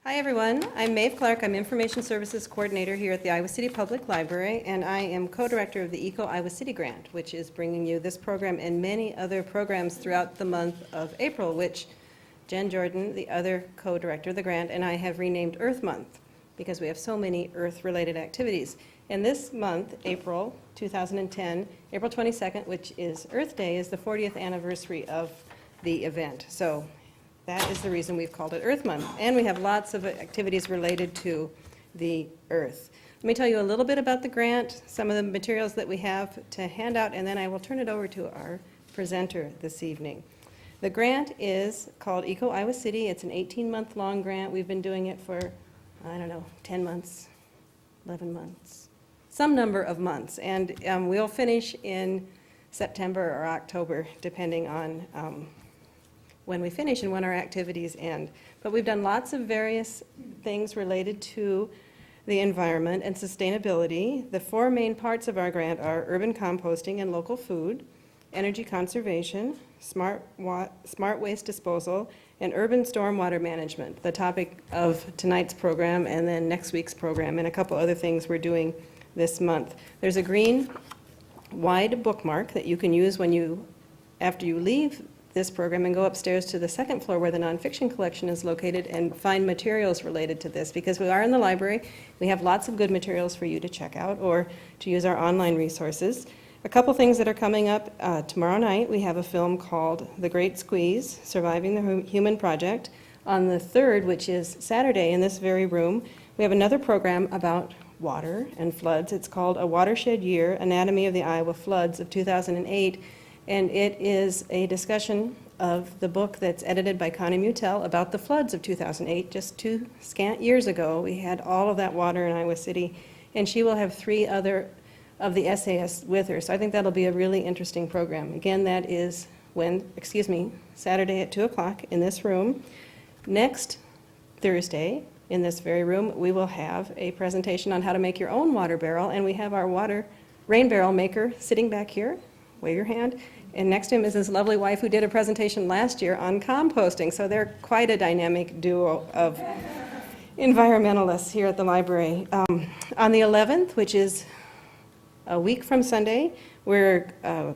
Hi everyone, I'm Maeve Clark. I'm Information Services Coordinator here at the Iowa City Public Library, and I am co-director of the Eco Iowa City Grant, which is bringing you this program and many other programs throughout the month of April, which Jen Jordan, the other co-director of the grant, and I have renamed Earth Month because we have so many Earth-related activities. And this month, April 2010, April 22nd, which is Earth Day, is the 40th anniversary of the event. So that is the reason we've called it Earth Month. And we have lots of activities related to the Earth. Let me tell you a little bit about the grant, some of the materials that we have to hand out, and then I will turn it over to our presenter this evening. The grant is called Eco Iowa City. It's an 18-month-long grant. We've been doing it for, 10 months, 11 months, some number of months. And we'll finish in September or October, depending on when we finish and when our activities end. But we've done lots of various things related to the environment and sustainability. The four main parts of our grant are urban composting and local food, energy conservation, smart waste disposal, and urban stormwater management, the topic of tonight's program and then next week's program, and a couple other things we're doing this month. There's a green wide bookmark that you can use after you leave this program and go upstairs to the second floor where the nonfiction collection is located and find materials related to this, because we are in the library. We have lots of good materials for you to check out or to use our online resources. A couple things that are coming up tomorrow night. We have a film called The Great Squeeze, Surviving the Human Project. On the 3rd, which is Saturday, in this very room, we have another program about water and floods. It's called A Watershed Year, Anatomy of the Iowa Floods of 2008. And it is a discussion of the book that's edited by Connie Mutel about the floods of 2008. Just 2 scant years ago, we had all of that water in Iowa City, and she will have 3 other of the essayists with her. So I think that'll be a really interesting program. Again, that is Saturday at 2 o'clock in this room. Next Thursday, in this very room, we will have a presentation on how to make your own water barrel, and we have our rain barrel maker sitting back here. Wave your hand. And next to him is his lovely wife who did a presentation last year on composting. So they're quite a dynamic duo of environmentalists here at the library. On the 11th, which is a week from Sunday, the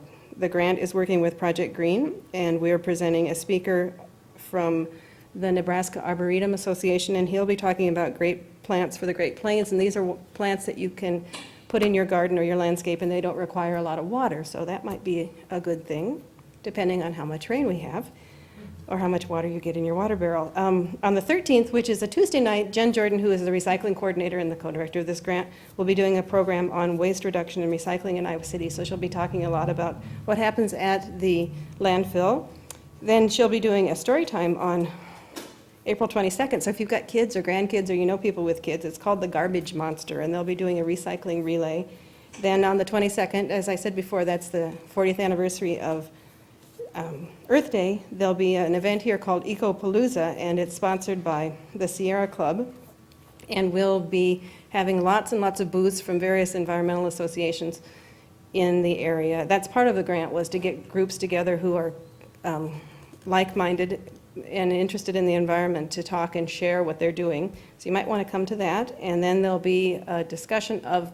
grant is working with Project Green, and we're presenting a speaker from the Nebraska Arboretum Association, and he'll be talking about great plants for the Great Plains, and these are plants that you can put in your garden or your landscape, and they don't require a lot of water, so that might be a good thing, depending on how much rain we have or how much water you get in your water barrel. On the 13th, which is a Tuesday night, Jen Jordan, who is the recycling coordinator and the co-director of this grant, will be doing a program on waste reduction and recycling in Iowa City, so she'll be talking a lot about what happens at the landfill. Then she'll be doing a story time on April 22nd. So if you've got kids or grandkids or you know people with kids, it's called The Garbage Monster, and they'll be doing a recycling relay. Then on the 22nd, as I said before, that's the 40th anniversary of Earth Day. There'll be an event here called Ecopalooza, and it's sponsored by the Sierra Club. And we'll be having lots and lots of booths from various environmental associations in the area. That's part of the grant, was to get groups together who are like-minded and interested in the environment to talk and share what they're doing. So you might want to come to that. And then there'll be a discussion of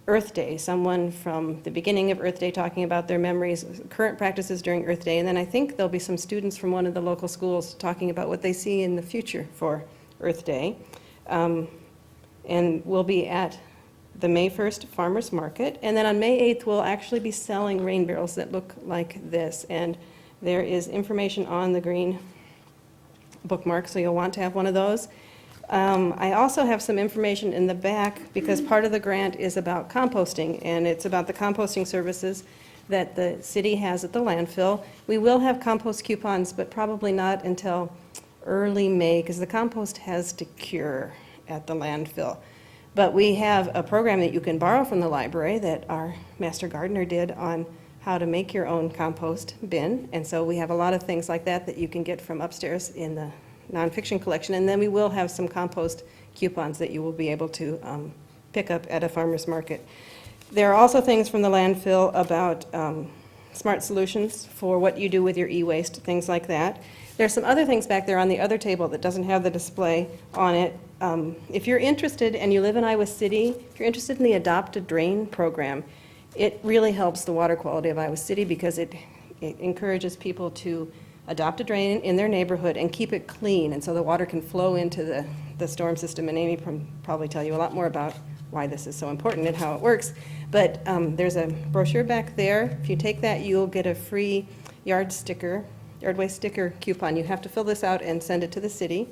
Earth Day, someone from the beginning of Earth Day talking about their memories, current practices during Earth Day. And then I think there'll be some students from one of the local schools talking about what they see in the future for Earth Day. And we'll be at the May 1st Farmers Market. And then on May 8th, we'll actually be selling rain barrels that look like this. And there is information on the green bookmark, so you'll want to have one of those. I also have some information in the back, because part of the grant is about composting, and it's about the composting services that the city has at the landfill. We will have compost coupons, but probably not until early May, because the compost has to cure at the landfill. But we have a program that you can borrow from the library that our master gardener did on how to make your own compost bin. And so we have a lot of things like that that you can get from upstairs in the nonfiction collection. And then we will have some compost coupons that you will be able to pick up at a farmer's market. There are also things from the landfill about smart solutions for what you do with your e-waste, things like that. There's some other things back there on the other table that doesn't have the display on it. If you're interested and you live in Iowa City, if you're interested in the Adopt a Drain program, it really helps the water quality of Iowa City because it encourages people to adopt a drain in their neighborhood and keep it clean, and so the water can flow into the storm system. And Amy can probably tell you a lot more about why this is so important and how it works. But there's a brochure back there. If you take that, you'll get a free yard waste sticker coupon. You have to fill this out and send it to the city.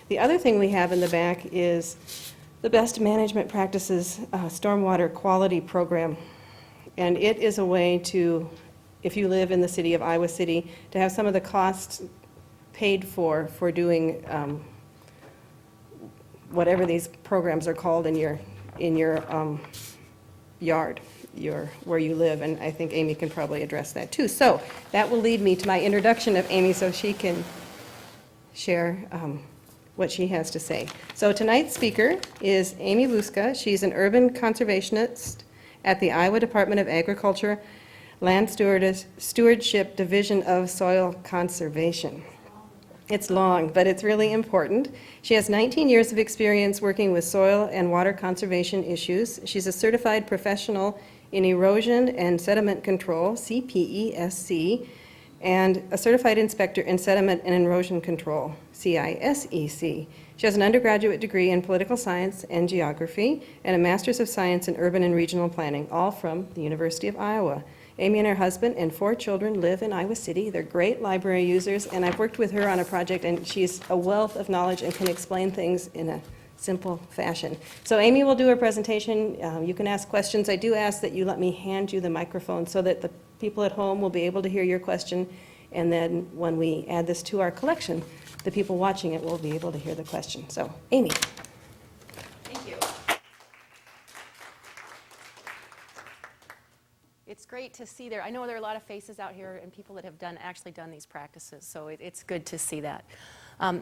The other thing we have in the back is the Best Management Practices Stormwater Quality Program. And it is a way to, if you live in the city of Iowa City, to have some of the costs paid for doing whatever these programs are called in your yard, where you live, and I think Amy can probably address that too. So that will lead me to my introduction of Amy so she can share what she has to say. So tonight's speaker is Amy Bouska. She's an urban conservationist at the Iowa Department of Agriculture Land Stewardship Division of Soil Conservation. It's long, but it's really important. She has 19 years of experience working with soil and water conservation issues. She's a certified professional in erosion and sediment control, CPESC, and a certified inspector in sediment and erosion control, CISEC. She has an undergraduate degree in political science and geography and a master's of science in urban and regional planning, all from the University of Iowa. Amy and her husband and 4 children live in Iowa City. They're great library users, and I've worked with her on a project, and she's a wealth of knowledge and can explain things in a simple fashion. So Amy will do her presentation. You can ask questions. I do ask that you let me hand you the microphone so that the people at home will be able to hear your question, and then when we add this to our collection, the people watching it will be able to hear the question. So, Amy. It's great to see there. I know there are a lot of faces out here and people that have actually done these practices, so it's good to see that.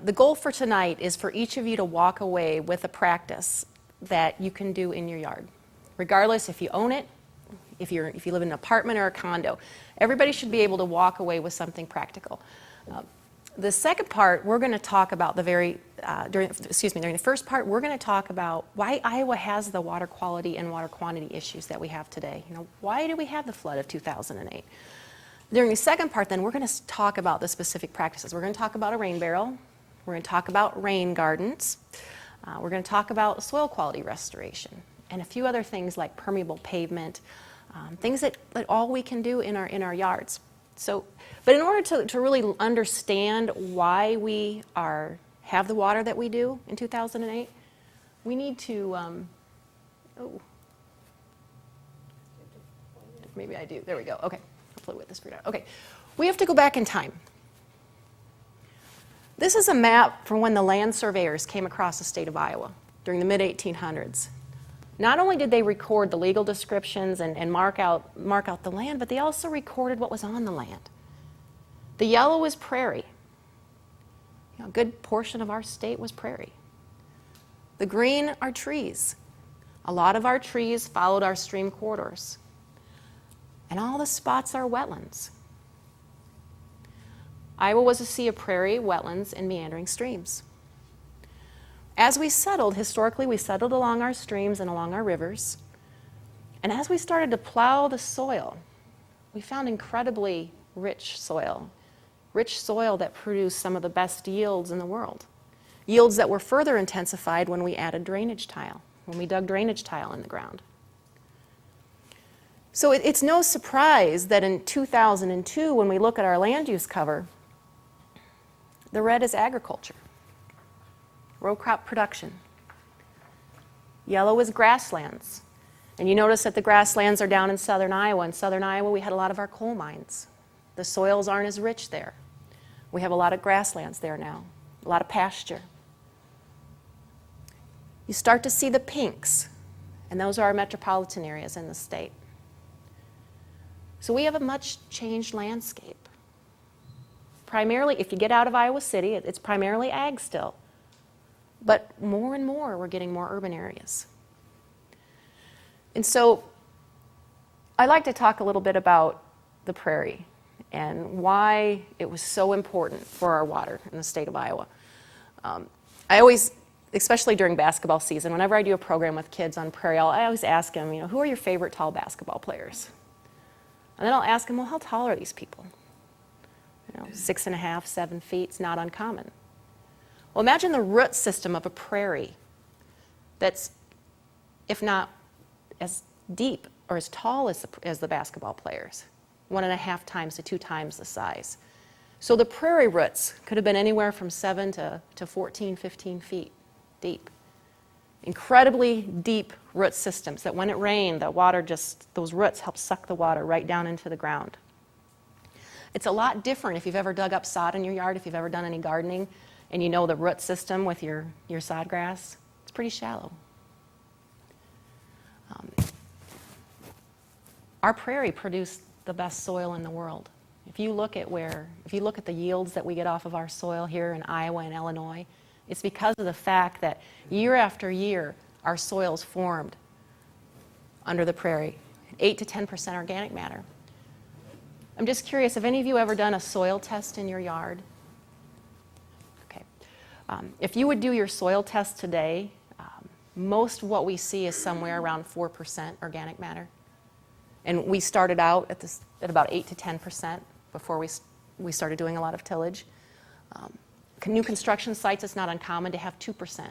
The goal for tonight is for each of you to walk away with a practice that you can do in your yard, regardless if you own it, if you live in an apartment or a condo. Everybody should be able to walk away with something practical. The second part, we're going to talk about during the first part, we're going to talk about why Iowa has the water quality and water quantity issues that we have today. Why did we have the flood of 2008? During the second part, then, we're going to talk about the specific practices. We're going to talk about a rain barrel. We're going to talk about rain gardens. We're going to talk about soil quality restoration and a few other things like permeable pavement, things that all we can do in our yards. But in order to really understand why we have the water that we do in 2008, we need to, maybe I do, there we go, okay, hopefully with this figured out. Okay, we have to go back in time. This is a map from when the land surveyors came across the state of Iowa during the mid-1800s. Not only did they record the legal descriptions and mark out the land, but they also recorded what was on the land. The yellow is prairie. A good portion of our state was prairie. The green are trees. A lot of our trees followed our stream corridors. And all the spots are wetlands. Iowa was a sea of prairie, wetlands, and meandering streams. As we settled, historically, we settled along our streams and along our rivers. And as we started to plow the soil, we found incredibly rich soil that produced some of the best yields in the world. Yields that were further intensified when we added drainage tile, when we dug drainage tile in the ground. So it's no surprise that in 2002, when we look at our land use cover, the red is agriculture. Row crop production. Yellow is grasslands. And you notice that the grasslands are down in southern Iowa. In southern Iowa, we had a lot of our coal mines. The soils aren't as rich there. We have a lot of grasslands there now, a lot of pasture. You start to see the pinks, and those are our metropolitan areas in the state. So we have a much changed landscape. Primarily, if you get out of Iowa City, it's primarily ag still. But more and more, we're getting more urban areas. And so I like to talk a little bit about the prairie and why it was so important for our water in the state of Iowa. I always, especially during basketball season, whenever I do a program with kids on prairie, I always ask them, who are your favorite tall basketball players? And then I'll ask them, well, how tall are these people? 6.5, 7 feet, it's not uncommon. Well, imagine the root system of a prairie that's, if not as deep or as tall as the basketball players, 1.5 times to 2 times the size. So the prairie roots could have been anywhere from 7 to 14, 15 feet deep. Incredibly deep root systems that when it rained, the water those roots help suck the water right down into the ground. It's a lot different if you've ever dug up sod in your yard, if you've ever done any gardening, and you know the root system with your sod grass. It's pretty shallow. Our prairie produced the best soil in the world. If you look at the yields that we get off of our soil here in Iowa and Illinois, it's because of the fact that year after year, our soil's formed under the prairie, 8 to 10% organic matter. I'm just curious, have any of you ever done a soil test in your yard? Okay. If you would do your soil test today, most of what we see is somewhere around 4% organic matter. And we started out at about 8 to 10% before we started doing a lot of tillage. New construction sites, it's not uncommon to have 2%.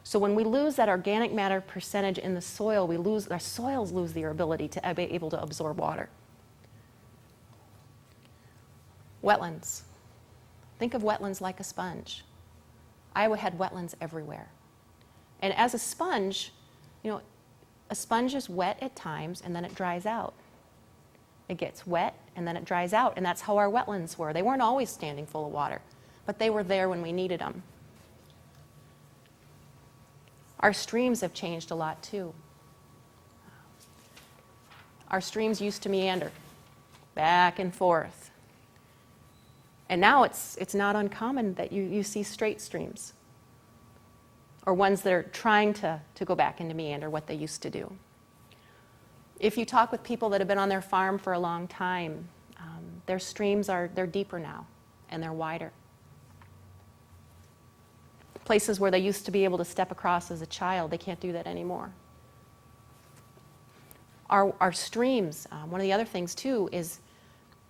So when we lose that organic matter percentage in the soil, our soils lose their ability to be able to absorb water. Wetlands. Think of wetlands like a sponge. Iowa had wetlands everywhere. And as a sponge, a sponge is wet at times and then it dries out. It gets wet and then it dries out, and that's how our wetlands were. They weren't always standing full of water, but they were there when we needed them. Our streams have changed a lot too. Our streams used to meander back and forth. And now it's not uncommon that you see straight streams, or ones that are trying to go back into meander, what they used to do. If you talk with people that have been on their farm for a long time, their streams they're deeper now, and they're wider. Places where they used to be able to step across as a child, they can't do that anymore. Our streams, one of the other things too is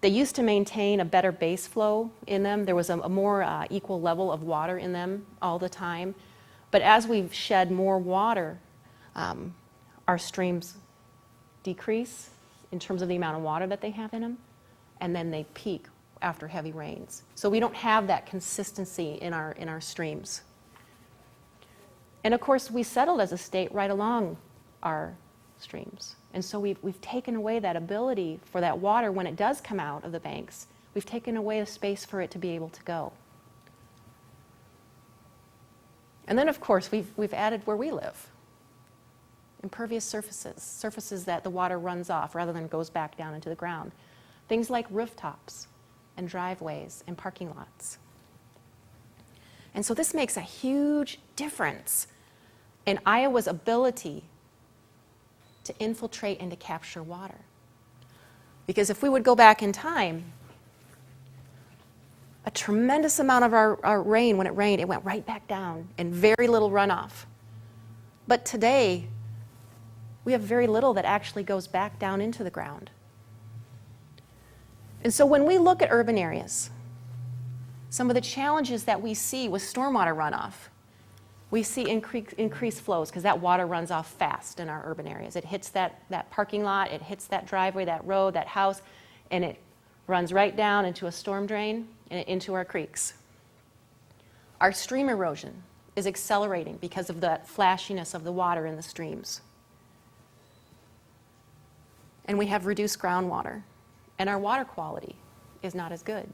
they used to maintain a better base flow in them. There was a more equal level of water in them all the time. But as we've shed more water, our streams decrease in terms of the amount of water that they have in them, and then they peak after heavy rains. So we don't have that consistency in our streams. And of course, we settled as a state right along our streams. And so we've taken away that ability for that water, when it does come out of the banks, we've taken away the space for it to be able to go. And then, of course, we've added where we live. Impervious surfaces that the water runs off rather than goes back down into the ground. Things like rooftops and driveways and parking lots. And so this makes a huge difference in Iowa's ability to infiltrate and to capture water. Because if we would go back in time, a tremendous amount of our rain, when it rained, it went right back down and very little runoff. But today, we have very little that actually goes back down into the ground. And so when we look at urban areas, some of the challenges that we see with stormwater runoff, we see increased flows because that water runs off fast in our urban areas. It hits that parking lot, it hits that driveway, that road, that house, and it runs right down into a storm drain and into our creeks. Our stream erosion is accelerating because of the flashiness of the water in the streams. And we have reduced groundwater, and our water quality is not as good.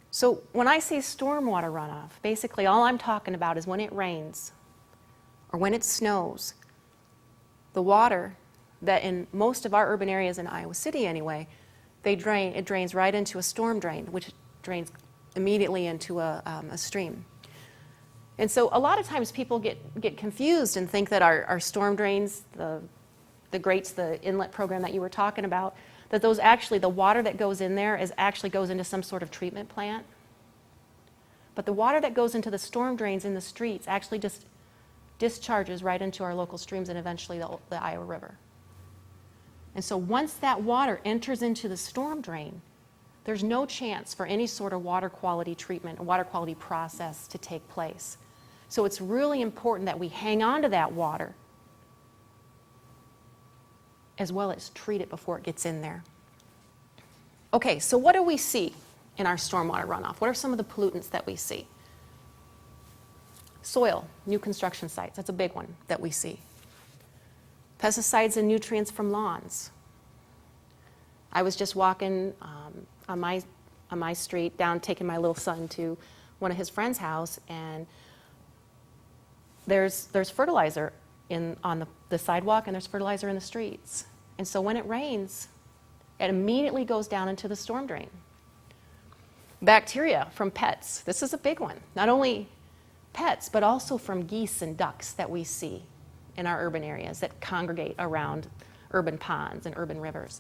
So when I say stormwater runoff, basically all I'm talking about is when it rains or when it snows, the water that in most of our urban areas in Iowa City anyway, it drains right into a storm drain, which drains immediately into a stream. And so a lot of times people get confused and think that our storm drains, the grates, the inlet program that you were talking about, that those actually, the water that goes in there actually goes into some sort of treatment plant. But the water that goes into the storm drains in the streets actually just discharges right into our local streams and eventually the Iowa River. And so once that water enters into the storm drain, there's no chance for any sort of water quality treatment, or water quality process to take place. So it's really important that we hang on to that water as well as treat it before it gets in there. Okay, so what do we see in our stormwater runoff? What are some of the pollutants that we see? Soil, new construction sites, that's a big one that we see. Pesticides and nutrients from lawns. I was just walking on my street down, taking my little son to one of his friend's house, and there's fertilizer on the sidewalk, and there's fertilizer in the streets. And so when it rains, it immediately goes down into the storm drain. Bacteria from pets. This is a big one. Not only pets, but also from geese and ducks that we see in our urban areas that congregate around urban ponds and urban rivers.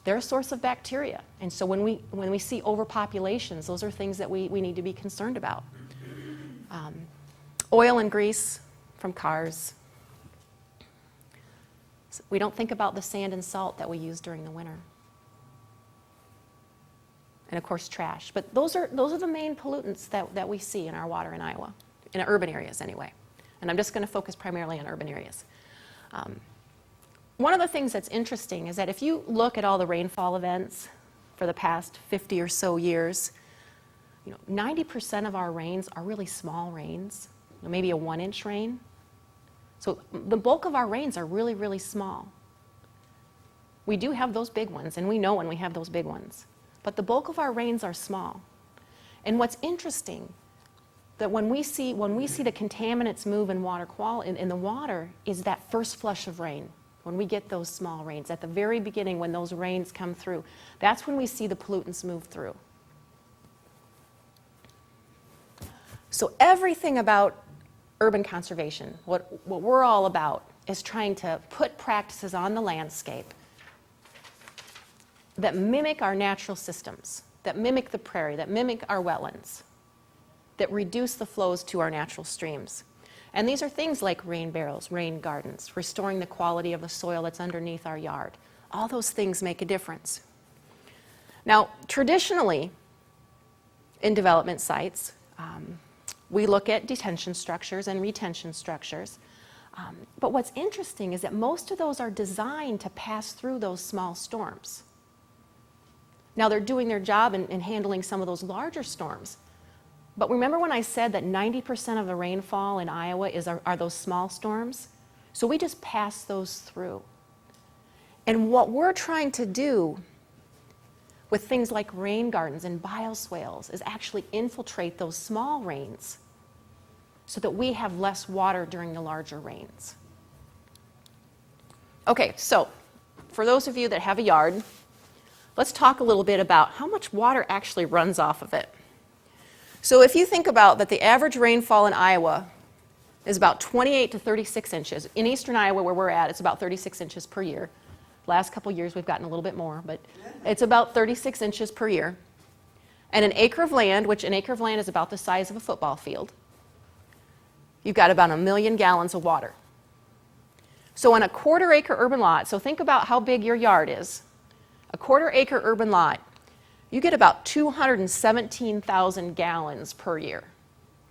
They're a source of bacteria. And so when we see overpopulations, those are things that we need to be concerned about. Oil and grease from cars. So we don't think about the sand and salt that we use during the winter. And of course, trash. But those are the main pollutants that we see in our water in Iowa, in urban areas anyway. And I'm just going to focus primarily on urban areas. One of the things that's interesting is that if you look at all the rainfall events for the past 50 or so years, 90% of our rains are really small rains, maybe a 1-inch rain. So the bulk of our rains are really, really small. We do have those big ones, and we know when we have those big ones. But the bulk of our rains are small. And what's interesting, that when we see the contaminants move in in the water, is that first flush of rain. When we get those small rains, at the very beginning when those rains come through, that's when we see the pollutants move through. So everything about urban conservation, what we're all about, is trying to put practices on the landscape that mimic our natural systems, that mimic the prairie, that mimic our wetlands, that reduce the flows to our natural streams. And these are things like rain barrels, rain gardens, restoring the quality of the soil that's underneath our yard. All those things make a difference. Now, traditionally, in development sites, we look at detention structures and retention structures. But what's interesting is that most of those are designed to pass through those small storms. Now, they're doing their job in handling some of those larger storms. But remember when I said that 90% of the rainfall in Iowa are those small storms? So we just pass those through. And what we're trying to do with things like rain gardens and bioswales is actually infiltrate those small rains so that we have less water during the larger rains. Okay, so for those of you that have a yard, let's talk a little bit about how much water actually runs off of it. So if you think about that the average rainfall in Iowa is about 28 to 36 inches. In eastern Iowa where we're at, it's about 36 inches per year. Last couple years we've gotten a little bit more, but it's about 36 inches per year. And an acre of land, which an acre of land is about the size of a football field, you've got about 1 million gallons of water. So on a 1/4 acre urban lot, so think about how big your yard is. A 1/4 acre urban lot, you get about 217,000 gallons per year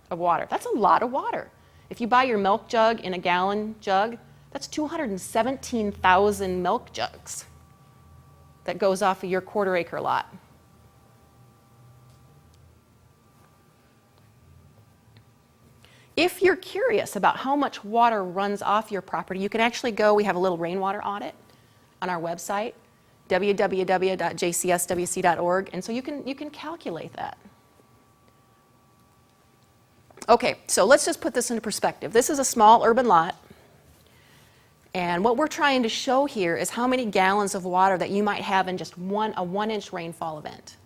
of water. That's a lot of water. If you buy your milk jug in a gallon jug, that's 217,000 milk jugs that goes off of your 1/4 acre lot. If you're curious about how much water runs off your property, you can actually go, we have a little rainwater audit on our website, www.jcswc.org, and so you can calculate that. Okay, so let's just put this into perspective. This is a small urban lot, and what we're trying to show here is how many gallons of water that you might have in just a 1-inch rainfall event,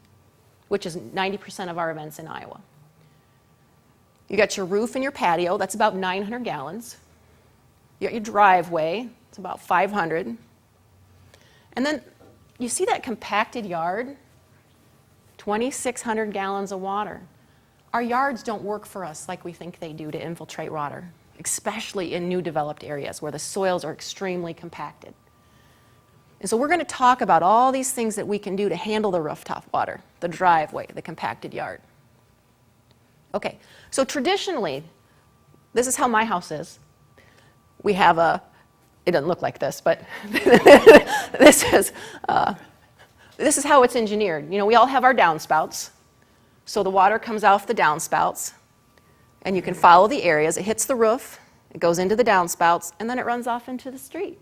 which is 90% of our events in Iowa. You got your roof and your patio, that's about 900 gallons. You got your driveway, it's about 500. And then you see that compacted yard? 2,600 gallons of water. Our yards don't work for us like we think they do to infiltrate water, especially in new developed areas where the soils are extremely compacted. And so we're going to talk about all these things that we can do to handle the rooftop water, the driveway, the compacted yard. Okay, so traditionally, this is how my house is. We have it doesn't look like this, but this is how it's engineered. You know, we all have our downspouts. So the water comes off the downspouts, and you can follow the areas. It hits the roof, it goes into the downspouts, and then it runs off into the street.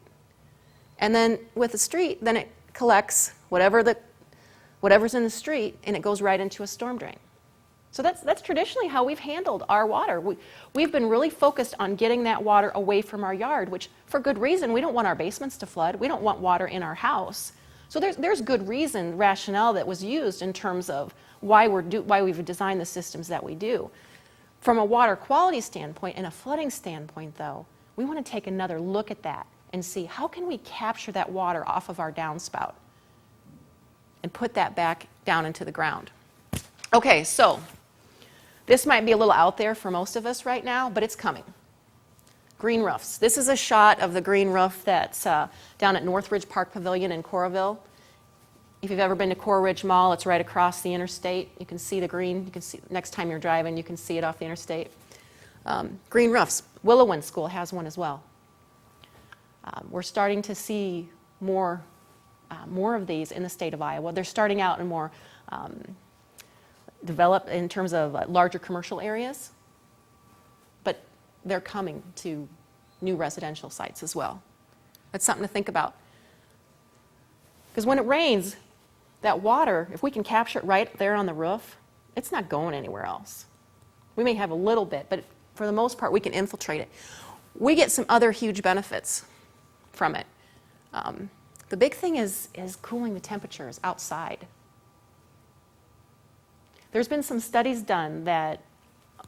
And then with the street, then it collects whatever's in the street, and it goes right into a storm drain. So that's traditionally how we've handled our water. We've been really focused on getting that water away from our yard, which for good reason. We don't want our basements to flood. We don't want water in our house. So there's good reason, rationale that was used in terms of why we've designed the systems that we do. From a water quality standpoint and a flooding standpoint, though, we want to take another look at that and see how can we capture that water off of our downspout and put that back down into the ground. Okay, so this might be a little out there for most of us right now, but it's coming. Green roofs. This is a shot of the green roof that's down at Northridge Park Pavilion in Coralville. If you've ever been to Coral Ridge Mall, it's right across the interstate. You can see the green. You can see next time you're driving, you can see it off the interstate. Green roofs. Willowwind School has one as well. We're starting to see more of these in the state of Iowa. They're starting out in more developed in terms of larger commercial areas, but they're coming to new residential sites as well. That's something to think about. Because when it rains, that water, if we can capture it right there on the roof, it's not going anywhere else. We may have a little bit, but for the most part, we can infiltrate it. We get some other huge benefits from it. The big thing is cooling the temperatures outside. There's been some studies done that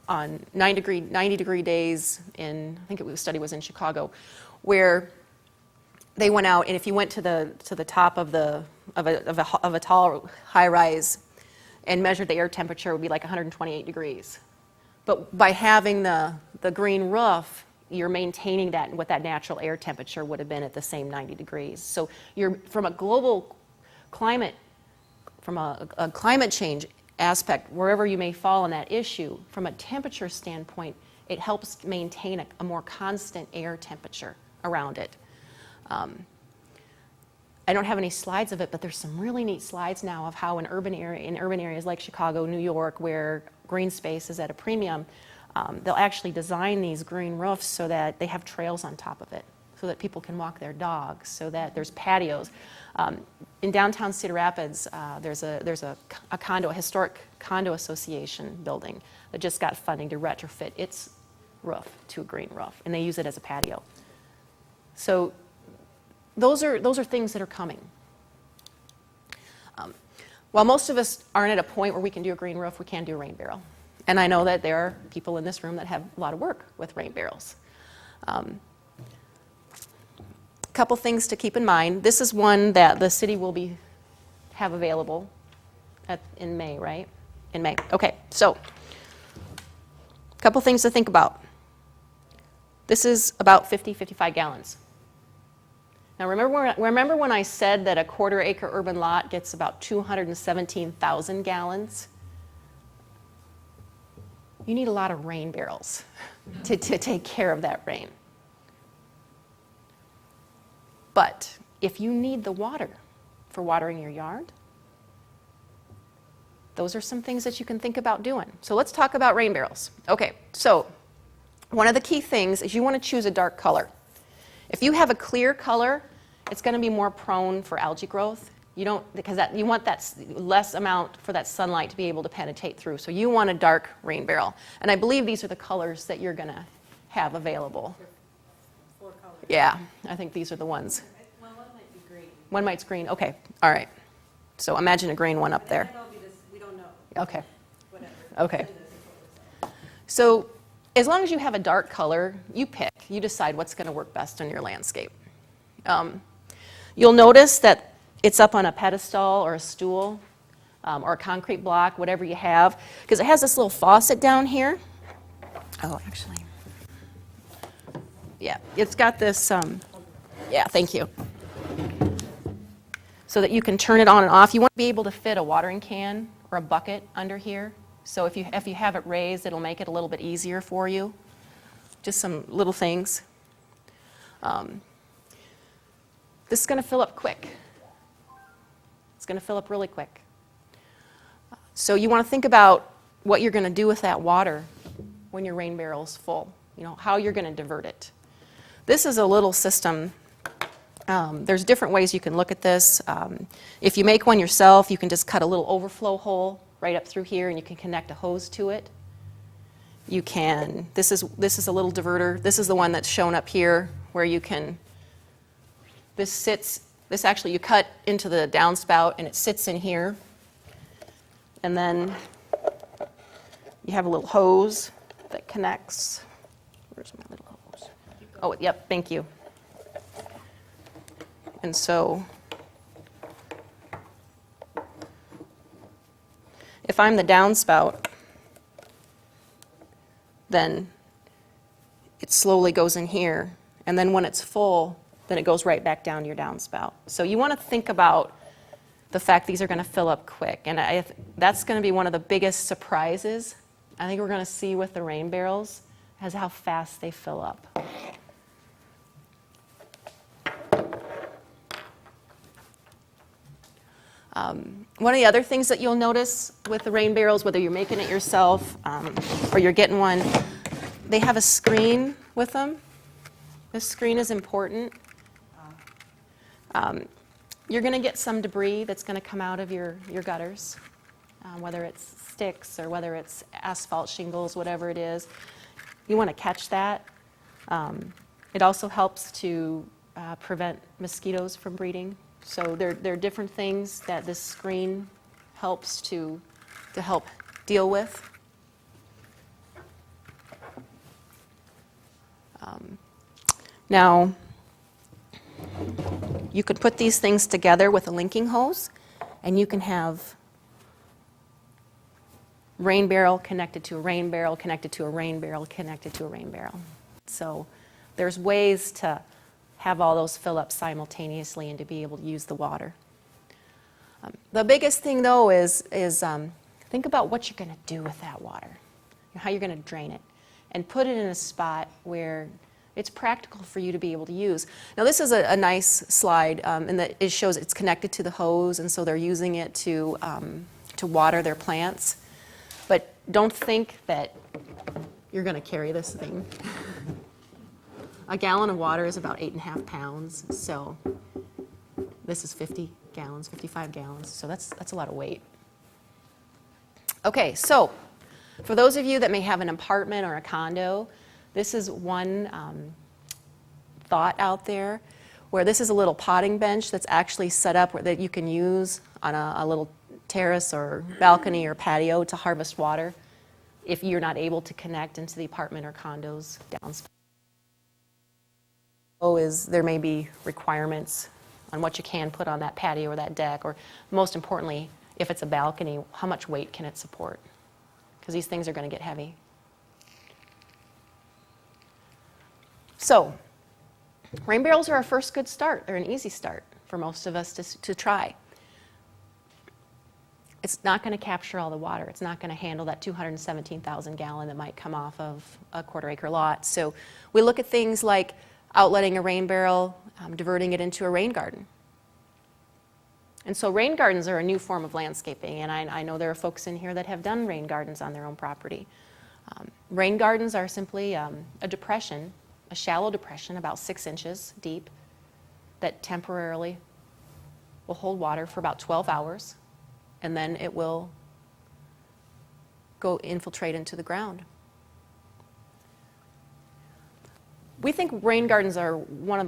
on 90-degree days I think the study was in Chicago, where they went out, and if you went to the top of a tall high-rise and measured the air temperature, it would be like 128 degrees. But by having the green roof, you're maintaining that what that natural air temperature would have been at the same 90 degrees. So you're from a global climate, from a climate change aspect, wherever you may fall on that issue, from a temperature standpoint, it helps maintain a more constant air temperature around it. I don't have any slides of it, but there's some really neat slides now of how in urban areas like Chicago, New York, where green space is at a premium, they'll actually design these green roofs so that they have trails on top of it, so that people can walk their dogs, so that there's patios. In downtown Cedar Rapids, there's a historic condo association building that just got funding to retrofit its roof to a green roof, and they use it as a patio. So those are things that are coming. While most of us aren't at a point where we can do a green roof, we can do a rain barrel. And I know that there are people in this room that have a lot of work with rain barrels. A couple things to keep in mind. This is one that the city will have available in May, right? In May. Okay, so a couple things to think about. This is about 55 gallons. Now remember when I said that a quarter-acre urban lot gets about 217,000 gallons? You need a lot of rain barrels to take care of that rain. But if you need the water for watering your yard, those are some things that you can think about doing. So let's talk about rain barrels. Okay, so one of the key things is you want to choose a dark color. If you have a clear color, it's going to be more prone for algae growth. You want that less amount for that sunlight to be able to penetrate through. So you want a dark rain barrel. And I believe these are the colors that you're going to have available. 4 colors. Yeah, I think these are the ones. Well, one might be green. One might's green. Okay, all right. So imagine a green one up there. That might all be this, we don't know. Okay. Whatever. Okay. So as long as you have a dark color, you pick. You decide what's going to work best on your landscape. You'll notice that It's up on a pedestal or a stool or a concrete block, whatever you have, because it has this little faucet down here. Oh, actually, yeah, it's got this, yeah, thank you. So that you can turn it on and off. You want to be able to fit a watering can or a bucket under here. So if you have it raised, it'll make it a little bit easier for you. Just some little things. This is going to fill up quick. It's going to fill up really quick. So you want to think about what you're going to do with that water when your rain barrel's full. You know, how you're going to divert it. This is a little system. There's different ways you can look at this. If you make one yourself, you can just cut a little overflow hole right up through here, and you can connect a hose to it. You can, this is a little diverter. This is the one that's shown up here, where you can, this actually, you cut into the downspout, and it sits in here. And then you have a little hose that connects. Where's my little hose? Oh, yep, thank you. And so if I'm the downspout, then it slowly goes in here. And then when it's full, then it goes right back down to your downspout. So you want to think about the fact these are going to fill up quick. And that's going to be one of the biggest surprises I think we're going to see with the rain barrels, is how fast they fill up. One of the other things that you'll notice with the rain barrels, whether you're making it yourself or you're getting one, they have a screen with them. This screen is important. You're going to get some debris that's going to come out of your gutters, whether it's sticks or whether it's asphalt shingles, whatever it is. You want to catch that. It also helps to prevent mosquitoes from breeding. So there are different things that this screen helps to help deal with. Now, you could put these things together with a linking hose, and you can have rain barrel connected to a rain barrel, connected to a rain barrel, connected to a rain barrel. So there's ways to have all those fill up simultaneously and to be able to use the water. The biggest thing, though, is think about what you're going to do with that water, how you're going to drain it, and put it in a spot where it's practical for you to be able to use. Now, this is a nice slide, and that it shows it's connected to the hose, and so they're using it to water their plants. But don't think that you're going to carry this thing. A gallon of water is about 8.5 pounds, so this is 50 gallons, 55 gallons, so that's a lot of weight. Okay, so for those of you that may have an apartment or a condo, this is one thought out there, where this is a little potting bench that's actually set up that you can use on a little terrace or balcony or patio to harvest water if you're not able to connect into the apartment or condos downspout. There may be requirements on what you can put on that patio or that deck, or most importantly, if it's a balcony, how much weight can it support? Because these things are going to get heavy. So, rain barrels are our first good start. They're an easy start for most of us to try. It's not going to capture all the water. It's not going to handle that 217,000 gallon that might come off of a quarter-acre lot. So we look at things like outletting a rain barrel, diverting it into a rain garden. And so rain gardens are a new form of landscaping, and I know there are folks in here that have done rain gardens on their own property. Rain gardens are simply a depression, a shallow depression about 6 inches deep, that temporarily will hold water for about 12 hours, and then it will go infiltrate into the ground. We think rain gardens are one of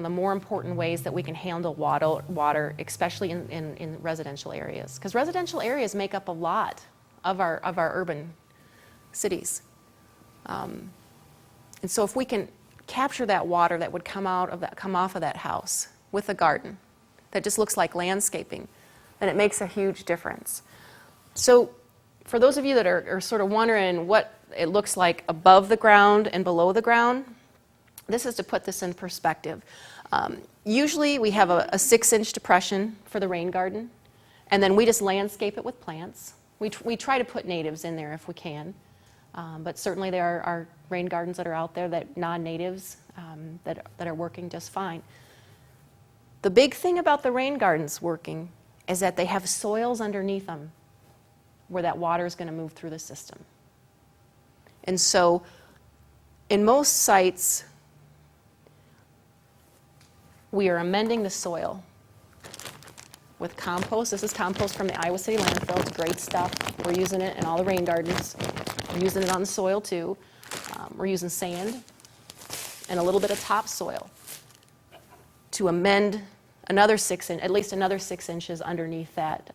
the more important ways that we can handle water, especially in residential areas, because residential areas make up a lot of our urban cities. And so if we can capture that water that would come off of that house with a garden, that just looks like landscaping, then it makes a huge difference. So for those of you that are sort of wondering what it looks like above the ground and below the ground, this is to put this in perspective. Usually we have a 6-inch depression for the rain garden, and then we just landscape it with plants. We try to put natives in there if we can, but certainly there are rain gardens that are out there that non-natives that are working just fine. The big thing about the rain gardens working is that they have soils underneath them where that water is going to move through the system. And so in most sites, we are amending the soil with compost. This is compost from the Iowa City landfill. It's great stuff. We're using it in all the rain gardens. We're using it on the soil too. We're using sand and a little bit of topsoil to amend another at least another 6 inches underneath that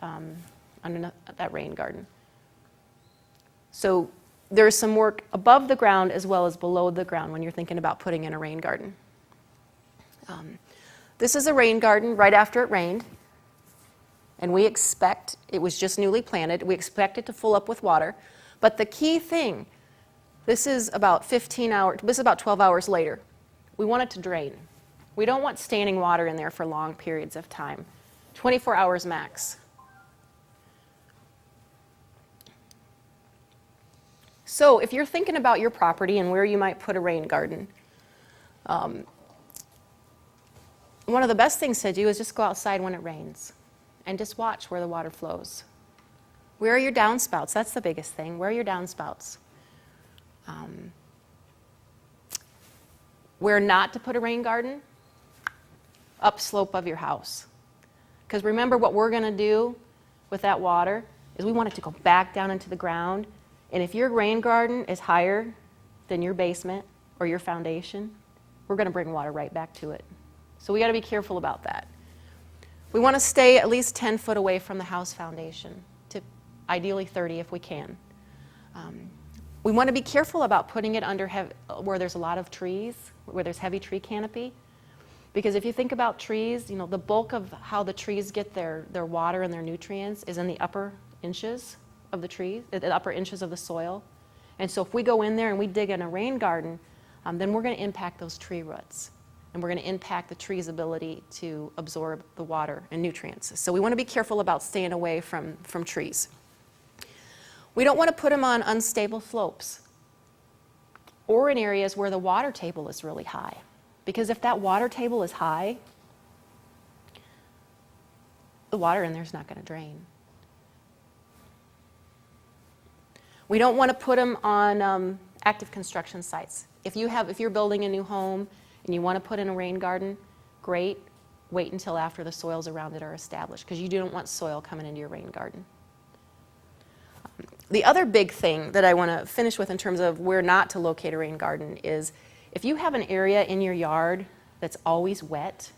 rain garden. So there's some work above the ground as well as below the ground when you're thinking about putting in a rain garden. This is a rain garden right after it rained, and we expect, it was just newly planted, we expect it to fill up with water. But the key thing, this is about 12 hours later. We want it to drain. We don't want standing water in there for long periods of time, 24 hours max. So if you're thinking about your property and where you might put a rain garden, one of the best things to do is just go outside when it rains and just watch where the water flows. Where are your downspouts? That's the biggest thing. Where are your downspouts? Where not to put a rain garden? Upslope of your house. Because remember, what we're going to do with that water is we want it to go back down into the ground. And if your rain garden is higher than your basement or your foundation, we're going to bring water right back to it. So we got to be careful about that. We want to stay at least 10 foot away from the house foundation, to ideally 30 if we can. We want to be careful about putting it under where there's a lot of trees, where there's heavy tree canopy. Because if you think about trees, you know, the bulk of how the trees get their water and their nutrients is in the upper inches of the trees, the upper inches of the soil. And so if we go in there and we dig in a rain garden, then we're going to impact those tree roots. And we're going to impact the tree's ability to absorb the water and nutrients. So we want to be careful about staying away from trees. We don't want to put them on unstable slopes or in areas where the water table is really high. Because if that water table is high, the water in there is not going to drain. We don't want to put them on active construction sites. If you're building a new home and you want to put in a rain garden, great. Wait until after the soils around it are established, because you don't want soil coming into your rain garden. The other big thing that I want to finish with in terms of where not to locate a rain garden is if you have an area in your yard that's always wet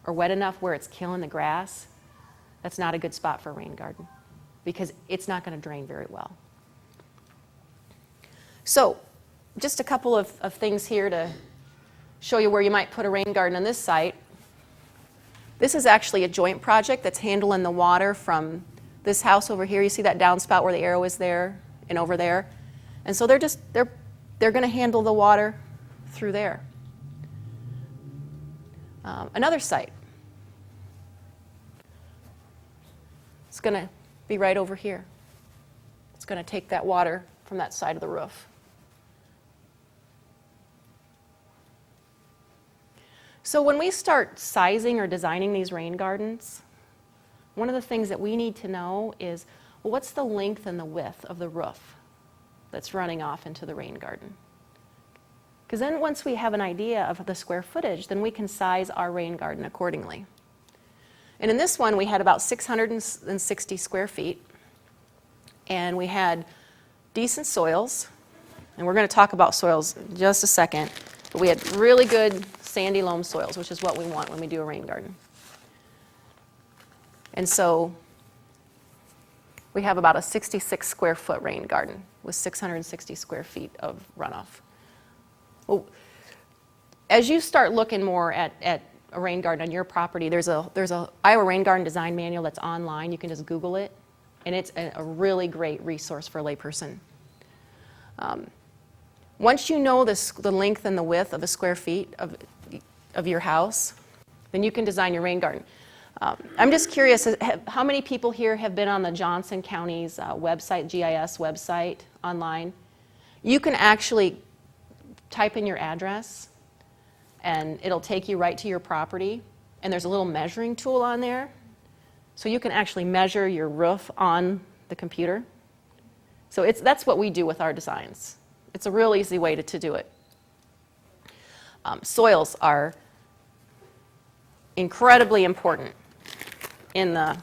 or wet enough where it's killing the grass, that's not a good spot for a rain garden because it's not going to drain very well. So just a couple of things here to show you where you might put a rain garden on this site. This is actually a joint project that's handling the water from this house over here. You see that downspout where the arrow is there and over there? And so they're going to handle the water through there. Another site. It's going to be right over here. It's going to take that water from that side of the roof. So when we start sizing or designing these rain gardens, one of the things that we need to know is, well, what's the length and the width of the roof that's running off into the rain garden? Because then once we have an idea of the square footage, then we can size our rain garden accordingly. And in this one, we had about 660 square feet, and we had decent soils, and we're going to talk about soils in just a second, but we had really good sandy loam soils, which is what we want when we do a rain garden. And so we have about a 66 square foot rain garden with 660 square feet of runoff. Well, as you start looking more at a rain garden on your property, there's a Iowa Rain Garden Design Manual that's online. You can just Google it, and it's a really great resource for a layperson. Once you know the length and the width of a square feet of your house, then you can design your rain garden. I'm just curious, how many people here have been on the Johnson County's website, GIS website online? You can actually type in your address, and it'll take you right to your property, and there's a little measuring tool on there. So you can actually measure your roof on the computer. So that's what we do with our designs. It's a real easy way to do it. Soils are incredibly important in the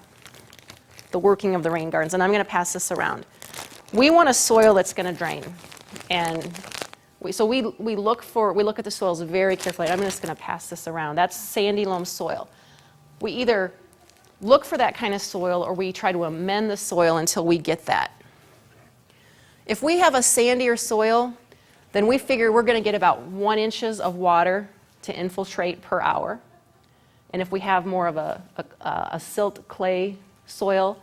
working of the rain gardens, and I'm going to pass this around. We want a soil that's going to drain, and we look at the soils very carefully. I'm just going to pass this around. That's sandy loam soil. We either look for that kind of soil, or we try to amend the soil until we get that. If we have a sandier soil, then we figure we're going to get about 1 inch of water to infiltrate per hour. And if we have more of a silt clay soil,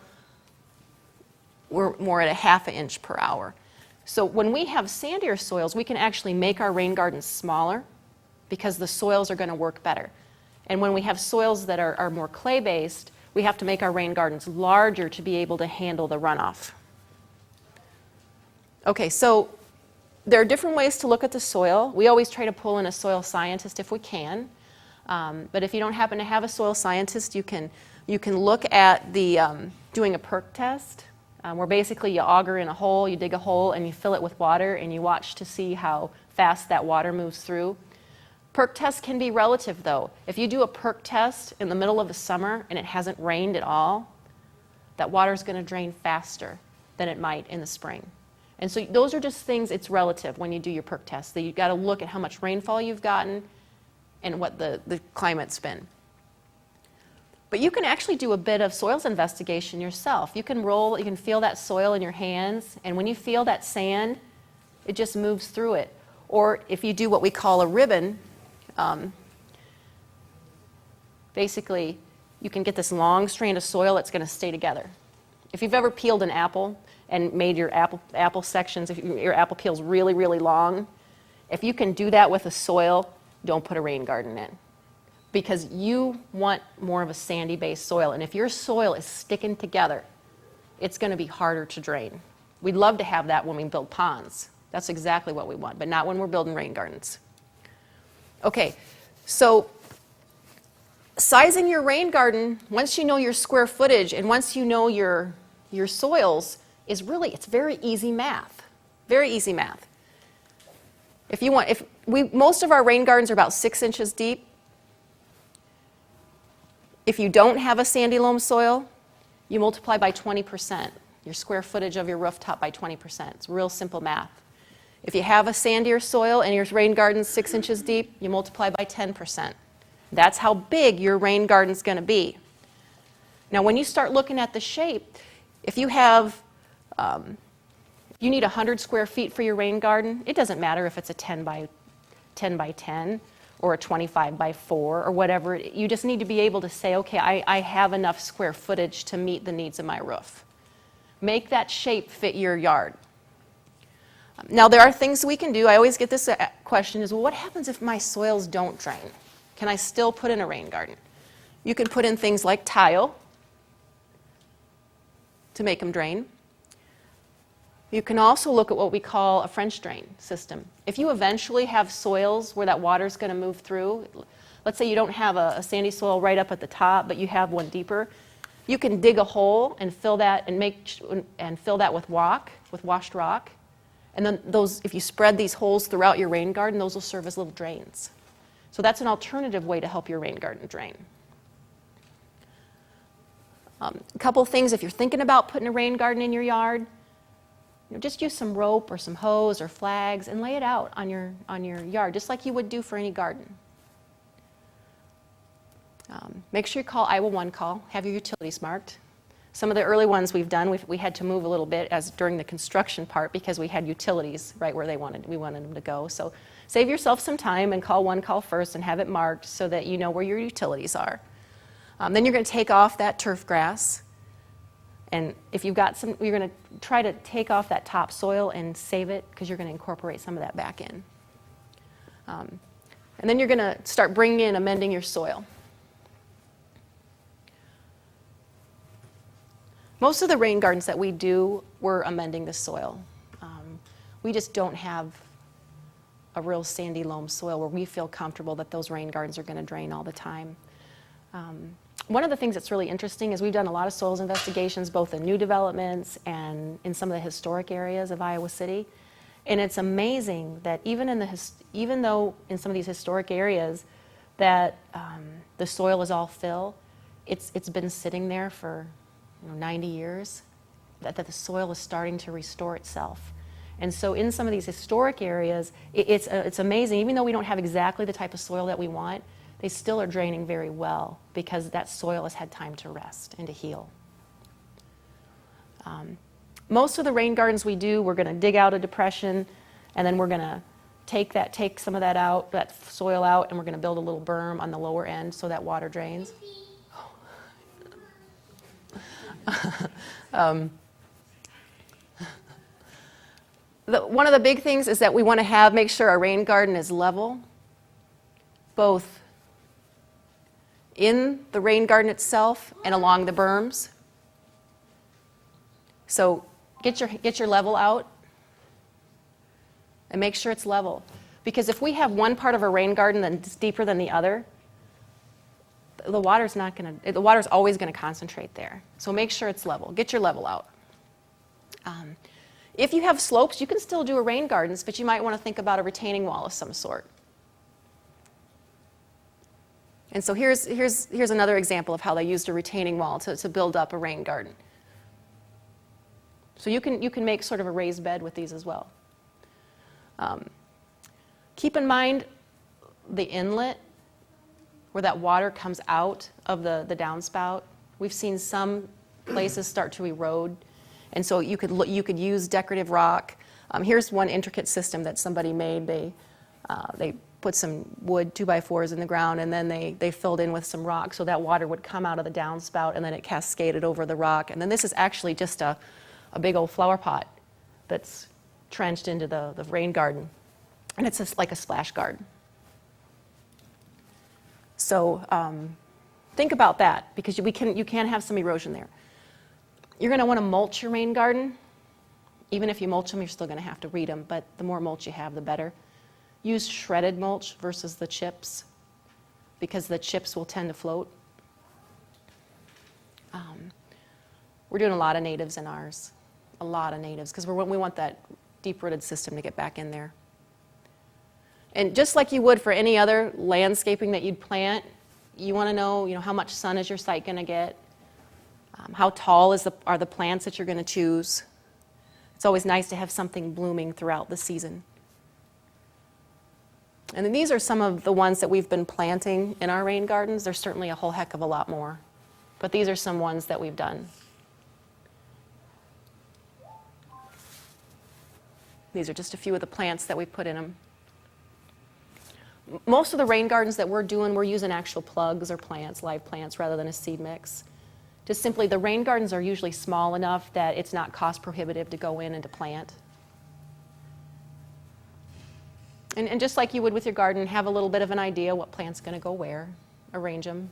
we're more at a 1/2 inch per hour. So when we have sandier soils, we can actually make our rain gardens smaller because the soils are going to work better. And when we have soils that are more clay-based, we have to make our rain gardens larger to be able to handle the runoff. Okay, so there are different ways to look at the soil. We always try to pull in a soil scientist if we can. But if you don't happen to have a soil scientist, you can look at doing a perk test, where basically you auger in a hole, you dig a hole, and you fill it with water, and you watch to see how fast that water moves through. Perk tests can be relative, though. If you do a perk test in the middle of the summer and it hasn't rained at all, that water is going to drain faster than it might in the spring. And so those are just things, it's relative when you do your perk test. That you've got to look at how much rainfall you've gotten and what the climate's been. But you can actually do a bit of soils investigation yourself. You can feel that soil in your hands, and when you feel that sand, it just moves through it. Or if you do what we call a ribbon, basically you can get this long strand of soil that's going to stay together. If you've ever peeled an apple and made your apple sections, if your apple peel's really, really long, if you can do that with a soil, don't put a rain garden in. Because you want more of a sandy-based soil. And if your soil is sticking together, it's going to be harder to drain. We'd love to have that when we build ponds. That's exactly what we want, but not when we're building rain gardens. Okay, so sizing your rain garden, once you know your square footage and once you know your soils, it's very easy math. Very easy math. Most of our rain gardens are about 6 inches deep. If you don't have a sandy loam soil, you multiply by 20%, your square footage of your rooftop by 20%. It's real simple math. If you have a sandier soil and your rain garden's 6 inches deep, you multiply by 10%. That's how big your rain garden's going to be. Now, when you start looking at the shape, if you have, you need 100 square feet for your rain garden, it doesn't matter if it's a 10 by 10 or a 25 by 4 or whatever. You just need to be able to say, okay, I have enough square footage to meet the needs of my roof. Make that shape fit your yard. Now, there are things we can do. I always get this question is, well, what happens if my soils don't drain? Can I still put in a rain garden? You can put in things like tile to make them drain. You can also look at what we call a French drain system. If you eventually have soils where that water's going to move through, let's say you don't have a sandy soil right up at the top, but you have one deeper, you can dig a hole and fill that and fill that with washed rock. And then if you spread these holes throughout your rain garden, those will serve as little drains. So that's an alternative way to help your rain garden drain. A couple things, if you're thinking about putting a rain garden in your yard, just use some rope or some hose or flags and lay it out on your yard, just like you would do for any garden. Make sure you call Iowa One Call, have your utilities marked. Some of the early ones we've done, we had to move a little bit as during the construction part because we had utilities right where we wanted them to go. So save yourself some time and call one call first and have it marked so that you know where your utilities are. Then you're going to take off that turf grass. And if you've got some, you're going to try to take off that topsoil and save it because you're going to incorporate some of that back in. And then you're going to start bringing in, amending your soil. Most of the rain gardens that we do, we're amending the soil. We just don't have a real sandy loam soil where we feel comfortable that those rain gardens are going to drain all the time. One of the things that's really interesting is we've done a lot of soils investigations, both in new developments and in some of the historic areas of Iowa City. And it's amazing that even though in some of these historic areas that the soil is all fill, it's been sitting there for 90 years, that the soil is starting to restore itself. And so in some of these historic areas, it's amazing, even though we don't have exactly the type of soil that we want, they still are draining very well because that soil has had time to rest and to heal. Most of the rain gardens we do, we're going to dig out a depression, and then we're going to take some of that out, that soil out, and we're going to build a little berm on the lower end so that water drains. One of the big things is that we want to make sure our rain garden is level, both in the rain garden itself and along the berms. So get your level out and make sure it's level. Because if we have one part of a rain garden that's deeper than the other, the water's always going to concentrate there. So make sure it's level. Get your level out. If you have slopes, you can still do a rain gardens, but you might want to think about a retaining wall of some sort. And so here's another example of how they used a retaining wall to build up a rain garden. So you can make sort of a raised bed with these as well. Keep in mind the inlet where that water comes out of the downspout. We've seen some places start to erode, and so you could use decorative rock. Here's one intricate system that somebody made. They put some wood 2x4s in the ground, and then they filled in with some rock so that water would come out of the downspout, and then it cascaded over the rock. And then this is actually just a big old flower pot that's trenched into the rain garden, and it's just like a splash garden. So think about that, because you can have some erosion there. You're going to want to mulch your rain garden. Even if you mulch them, you're still going to have to weed them, but the more mulch you have, the better. Use shredded mulch versus the chips, because the chips will tend to float. We're doing a lot of natives in ours, a lot of natives, because we want that deep-rooted system to get back in there. And just like you would for any other landscaping that you'd plant, you want to know, how much sun is your site going to get, how tall are the plants that you're going to choose. It's always nice to have something blooming throughout the season. And then these are some of the ones that we've been planting in our rain gardens. There's certainly a whole heck of a lot more, but these are some ones that we've done. These are just a few of the plants that we put in them. Most of the rain gardens that we're doing, we're using actual plugs or plants, live plants, rather than a seed mix. Just simply, the rain gardens are usually small enough that it's not cost prohibitive to go in and to plant. And just like you would with your garden, have a little bit of an idea what plant's going to go where, arrange them.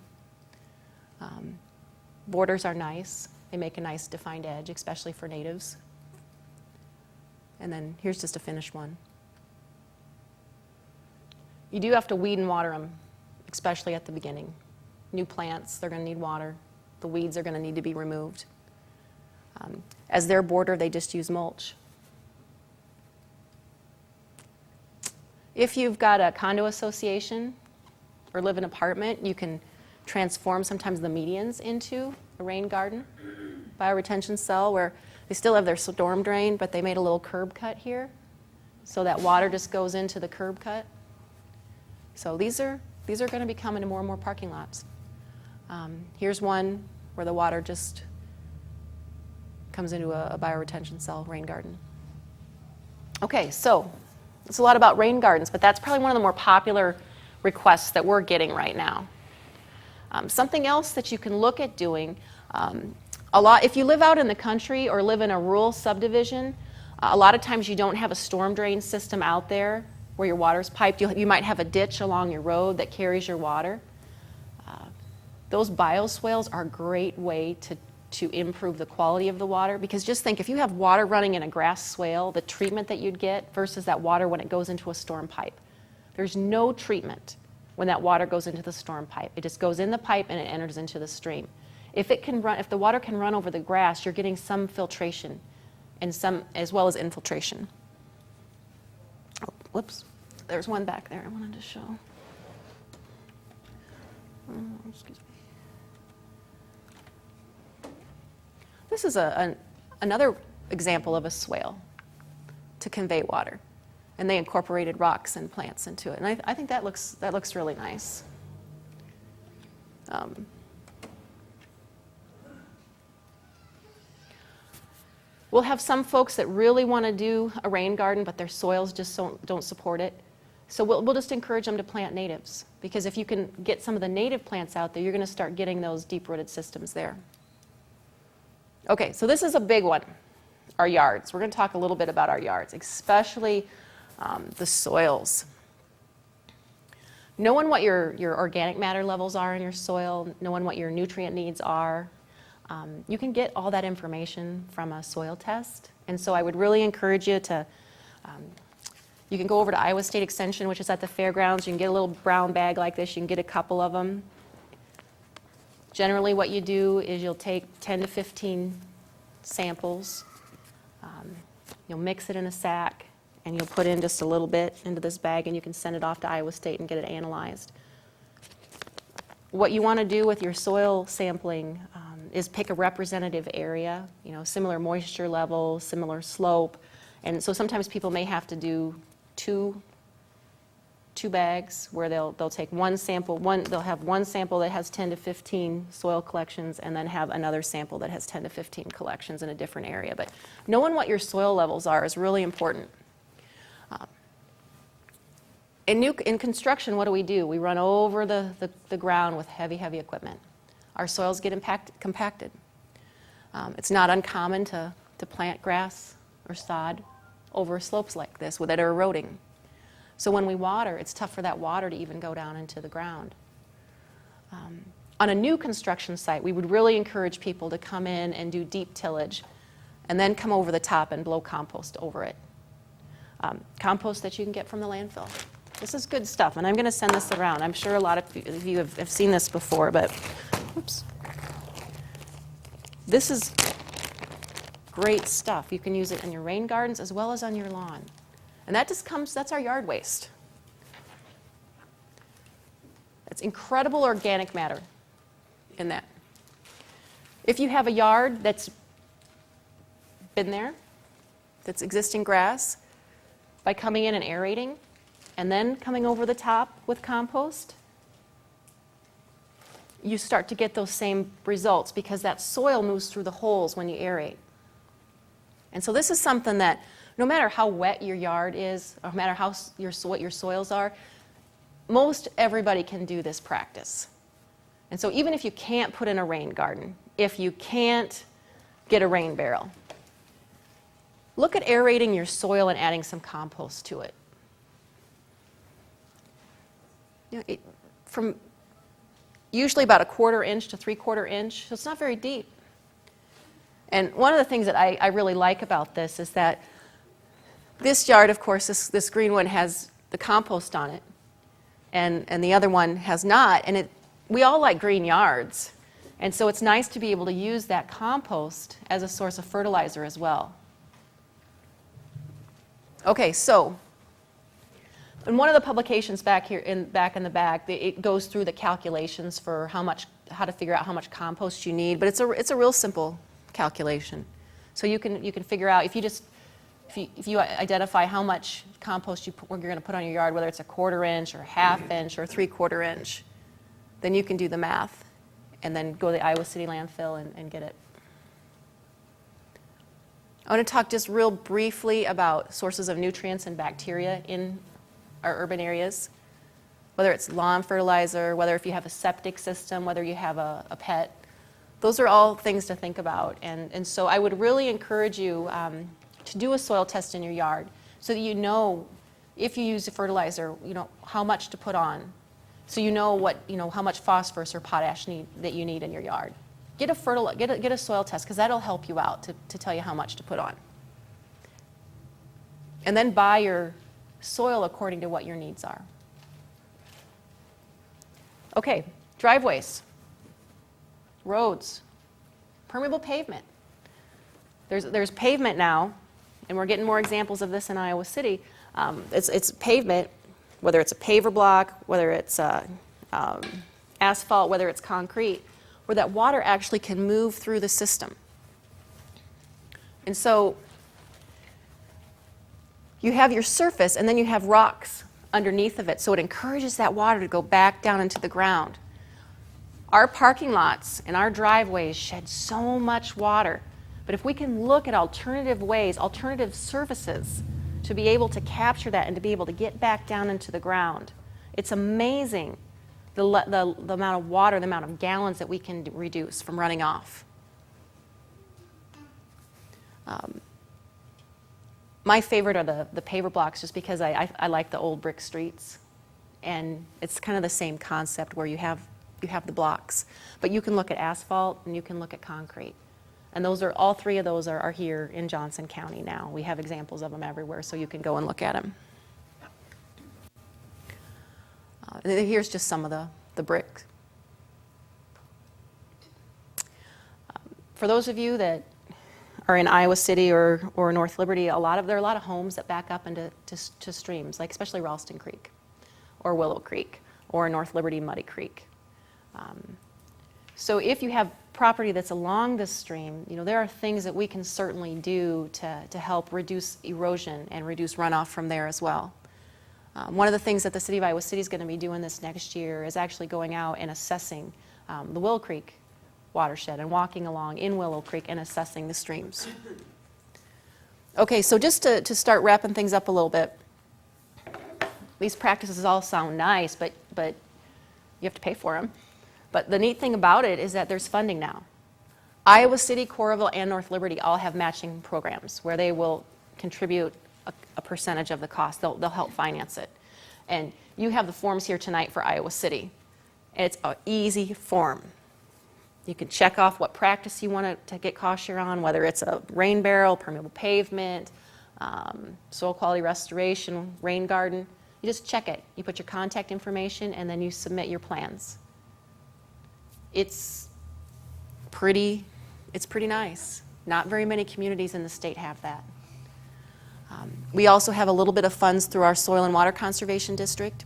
Borders are nice. They make a nice defined edge, especially for natives. And then here's just a finished one. You do have to weed and water them, especially at the beginning. New plants, they're going to need water. The weeds are going to need to be removed. As their border, they just use mulch. If you've got a condo association or live in an apartment, you can transform sometimes the medians into a rain garden by a retention cell where they still have their storm drain, but they made a little curb cut here so that water just goes into the curb cut. So these are going to be coming to more and more parking lots. Here's one where the water just comes into a bioretention cell rain garden. Okay, so it's a lot about rain gardens, but that's probably one of the more popular requests that we're getting right now. Something else that you can look at doing, if you live out in the country or live in a rural subdivision, a lot of times you don't have a storm drain system out there where your water's piped. You might have a ditch along your road that carries your water. Those bioswales are a great way to improve the quality of the water, because just think, if you have water running in a grass swale, the treatment that you'd get versus that water when it goes into a storm pipe. There's no treatment when that water goes into the storm pipe. It just goes in the pipe and it enters into the stream. If the water can run over the grass, you're getting some filtration and some, as well as infiltration. Oh, whoops, there's one back there I wanted to show. Excuse me. This is another example of a swale to convey water, and they incorporated rocks and plants into it, and I think that looks really nice. We'll have some folks that really want to do a rain garden, but their soils just don't support it. So we'll just encourage them to plant natives, because if you can get some of the native plants out there, you're going to start getting those deep-rooted systems there. Okay, so this is a big one, our yards. We're going to talk a little bit about our yards, especially the soils. Knowing what your organic matter levels are in your soil, knowing what your nutrient needs are, you can get all that information from a soil test. And so I would really encourage you to, you can go over to Iowa State Extension, which is at the fairgrounds. You can get a little brown bag like this. You can get a couple of them. Generally what you do is you'll take 10 to 15 samples. You'll mix it in a sack, and you'll put in just a little bit into this bag, and you can send it off to Iowa State and get it analyzed. What you want to do with your soil sampling is pick a representative area, similar moisture level, similar slope. And so sometimes people may have to do two bags where they'll take one sample, they'll have one sample that has 10 to 15 soil collections, and then have another sample that has 10 to 15 collections in a different area. But knowing what your soil levels are is really important. In construction, what do? We run over the ground with heavy equipment. Our soils get compacted. It's not uncommon to plant grass or sod over slopes like this that are eroding. So when we water, it's tough for that water to even go down into the ground. On a new construction site, we would really encourage people to come in and do deep tillage, and then come over the top and blow compost over it. Compost that you can get from the landfill. This is good stuff, and I'm going to send this around. I'm sure a lot of you have seen this before, but oops. This is great stuff. You can use it in your rain gardens as well as on your lawn. And that's our yard waste. It's incredible organic matter in that. If you have a yard that's been there, that's existing grass, by coming in and aerating, and then coming over the top with compost, you start to get those same results, because that soil moves through the holes when you aerate. And so this is something that, no matter how wet your yard is, or no matter what your soils are, most everybody can do this practice. And so even if you can't put in a rain garden, if you can't get a rain barrel, look at aerating your soil and adding some compost to it. From usually about 1/4 inch to 3/4 inch, so it's not very deep. And one of the things that I really like about this is that this yard, of course, this green one has the compost on it, and the other one has not. And we all like green yards, and so it's nice to be able to use that compost as a source of fertilizer as well. Okay, so in one of the publications back in the back, it goes through the calculations for how to figure out how much compost you need, but it's a real simple calculation. So you can figure out if you identify how much compost you're going to put on your yard, whether it's 1/4 inch or 1/2 inch or 3/4 inch, then you can do the math and then go to the Iowa City landfill and get it. I want to talk just real briefly about sources of nutrients and bacteria in our urban areas, whether it's lawn fertilizer, whether if you have a septic system, whether you have a pet. Those are all things to think about. And so I would really encourage you to do a soil test in your yard so that you know if you use a fertilizer, how much to put on. So you know how much phosphorus or potash that you need in your yard. Get a soil test, because that'll help you out to tell you how much to put on. And then buy your soil according to what your needs are. Okay, driveways, roads, permeable pavement. There's pavement now, and we're getting more examples of this in Iowa City. It's pavement, whether it's a paver block, whether it's asphalt, whether it's concrete, where that water actually can move through the system. And so you have your surface, and then you have rocks underneath of it, so it encourages that water to go back down into the ground. Our parking lots and our driveways shed so much water, but if we can look at alternative ways, alternative surfaces to be able to capture that and to be able to get back down into the ground, it's amazing the amount of water, the amount of gallons that we can reduce from running off. My favorite are the paver blocks, just because I like the old brick streets, and it's kind of the same concept where you have the blocks, but you can look at asphalt and you can look at concrete, and all three of those are here in Johnson County now. We have examples of them everywhere, so you can go and look at them. Here's just some of the bricks. For those of you that are in Iowa City or North Liberty, there are a lot of homes that back up into streams, like especially Ralston Creek or Willow Creek or North Liberty Muddy Creek. So if you have property that's along this stream, there are things that we can certainly do to help reduce erosion and reduce runoff from there as well. One of the things that the City of Iowa City is going to be doing this next year is actually going out and assessing the Willow Creek watershed and walking along in Willow Creek and assessing the streams. Okay, so just to start wrapping things up a little bit, these practices all sound nice, but you have to pay for them. But the neat thing about it is that there's funding now. Iowa City, Coralville, and North Liberty all have matching programs where they will contribute a percentage of the cost. They'll help finance it. And you have the forms here tonight for Iowa City. And it's an easy form. You can check off what practice you want to get cost share on, whether it's a rain barrel, permeable pavement, soil quality restoration, rain garden. You just check it. You put your contact information, and then you submit your plans. It's pretty nice. Not very many communities in the state have that. We also have a little bit of funds through our Soil and Water Conservation District.